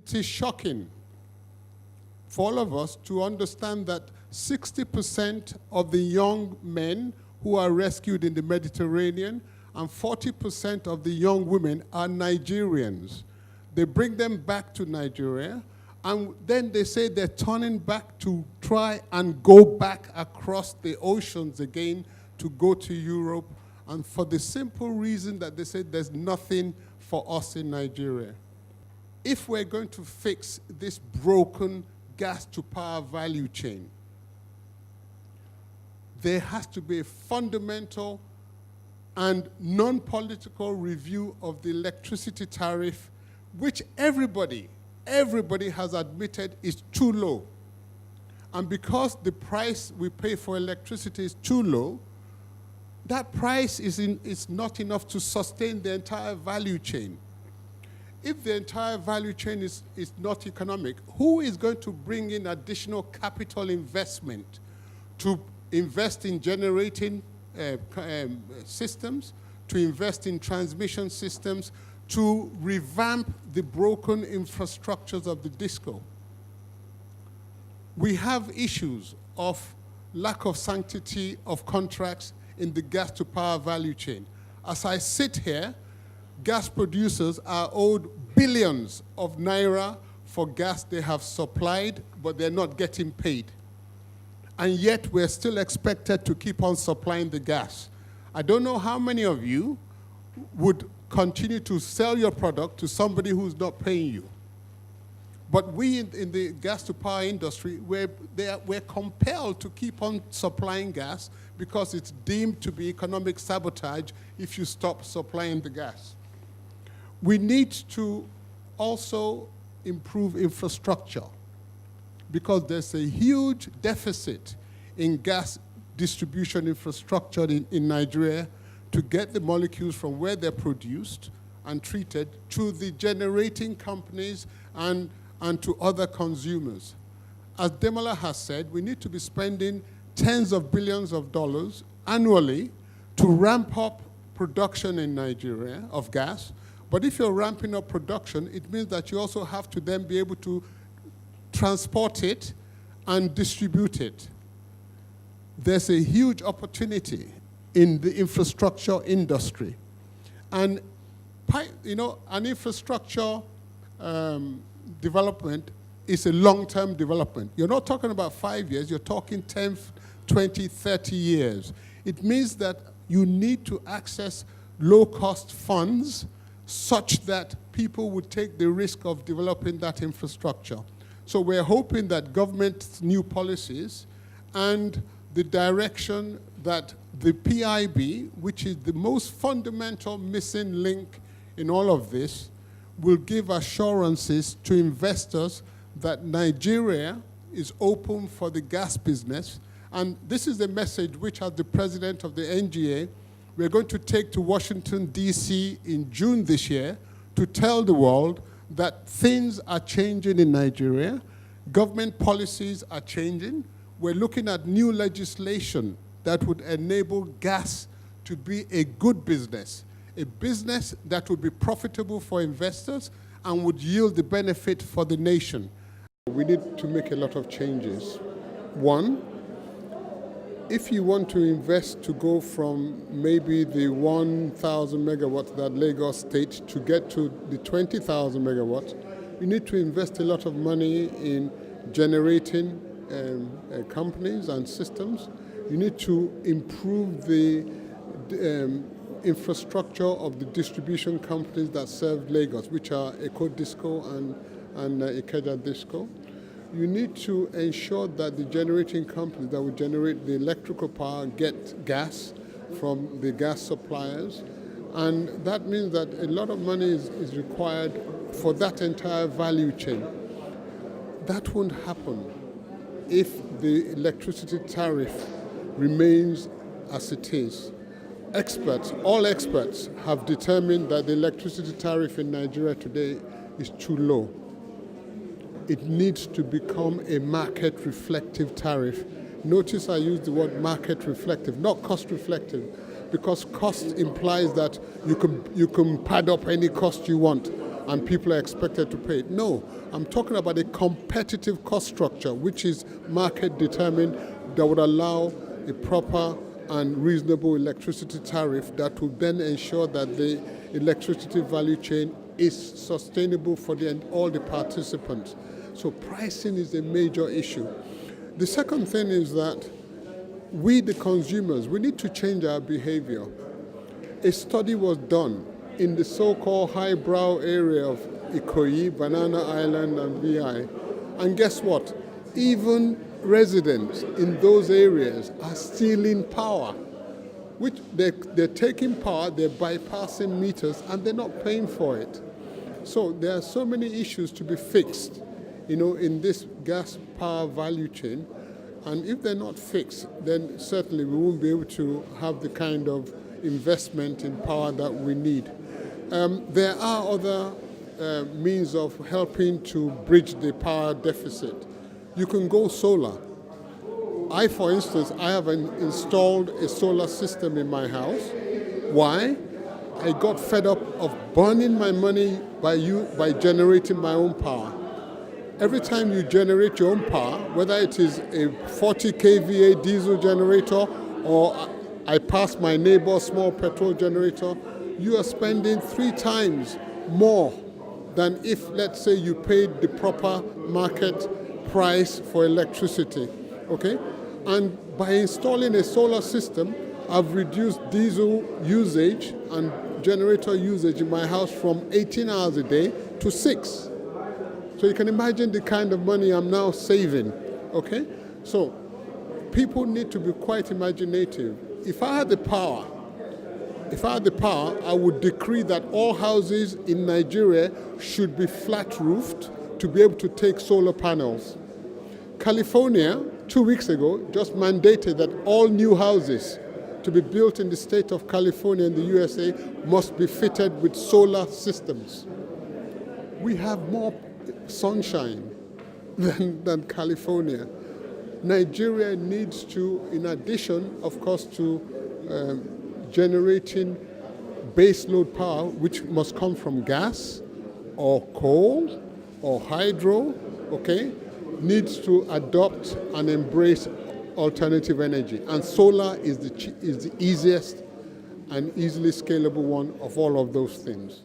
it is shocking for all of us to understand that 60% of the young men who are rescued in the Mediterranean and 40% of the young women are Nigerians. They bring them back to Nigeria, and then they say they're turning back to try and go back across the oceans again to go to Europe, and for the simple reason that they say there's nothing for us in Nigeria. If we're going to fix this broken gas-to-power value chain, there has to be a fundamental and non-political review of the electricity tariff, which everybody has admitted is too low. And because the price we pay for electricity is too low, that price is not enough to sustain the entire value chain. If the entire value chain is not economic, who is going to bring in additional capital investment to invest in generating systems, to invest in transmission systems, to revamp the broken infrastructures of the disco? We have issues of lack of sanctity of contracts in the gas-to-power value chain. As I sit here, gas producers are owed billions of naira for gas they have supplied, but they're not getting paid. And yet we're still expected to keep on supplying the gas. I don't know how many of you would continue to sell your product to somebody who's not paying you. But we in the gas-to-power industry, we're compelled to keep on supplying gas because it's deemed to be economic sabotage if you stop supplying the gas. We need to also improve infrastructure because there's a huge deficit in gas distribution infrastructure in Nigeria to get the molecules from where they're produced and treated to the generating companies and to other consumers. As Demola has said, we need to be spending tens of billions of dollars annually to ramp up production in Nigeria of gas. But if you're ramping up production, it means that you also have to then be able to transport it and distribute it. There's a huge opportunity in the infrastructure industry. And an infrastructure development is a long-term development. You're not talking about 5 years, you're talking 10, 20, 30 years. It means that you need to access low-cost funds such that people would take the risk of developing that infrastructure. So we're hoping that government's new policies and the direction that the PIB, which is the most fundamental missing link in all of this, will give assurances to investors that Nigeria is open for the gas business. And this is the message which, as the president of the NGA, we're going to take to Washington, D.C. in June this year to tell the world that things are changing in Nigeria, government policies are changing. We're looking at new legislation that would enable gas to be a good business, a business that would be profitable for investors and would yield the benefit for the nation. We need to make a lot of changes. One, if you want to invest to go from maybe the 1,000 megawatts that Lagos State to get to the 20,000 megawatts, you need to invest a lot of money in generating companies and systems. You need to improve the infrastructure of the distribution companies that serve Lagos, which are Eko Disco and Ikeja Disco. You need to ensure that the generating companies that will generate the electrical power get gas from the gas suppliers. And that means that a lot of money is required for that entire value chain. That won't happen if the electricity tariff remains as it is. All experts have determined that the electricity tariff in Nigeria today is too low. It needs to become a market-reflective tariff. Notice I use the word market-reflective, not cost-reflective, because cost implies that you can pad up any cost you want. and people are expected to pay it. No, I'm talking about a competitive cost structure, which is market determined, that would allow a proper and reasonable electricity tariff that will then ensure that the electricity value chain is sustainable for all the participants. So pricing is a major issue. The second thing is that we, the consumers, we need to change our behavior. A study was done in the so-called highbrow area of Ikoyi, Banana Island, and VI. And guess what? Even residents in those areas are stealing power, which they're taking power, they're bypassing meters, and they're not paying for it. So there are so many issues to be fixed, in this gas power value chain. And if they're not fixed, then certainly we won't be able to have the kind of investment in power that we need. There are other means of helping to bridge the power deficit. You can go solar. For instance, I have installed a solar system in my house. Why? I got fed up of burning my money by generating my own power. Every time you generate your own power, whether it is a 40 kVA diesel generator or I pass my neighbor's small petrol generator, you are spending 3 times more than if, let's say, you paid the proper market price for electricity, okay? And by installing a solar system, I've reduced diesel usage and generator usage in my house from 18 hours a day to 6. So you can imagine the kind of money I'm now saving, okay? So people need to be quite imaginative. If I had the power, I would decree that all houses in Nigeria should be flat-roofed to be able to take solar panels. California, 2 weeks ago, just mandated that all new houses to be built in the state of California in the USA must be fitted with solar systems. We have more sunshine than California. Nigeria needs to, in addition, of course, to generating baseload power, which must come from gas or coal or hydro, okay, needs to adopt and embrace alternative energy. And solar is the easiest and easily scalable one of all of those things.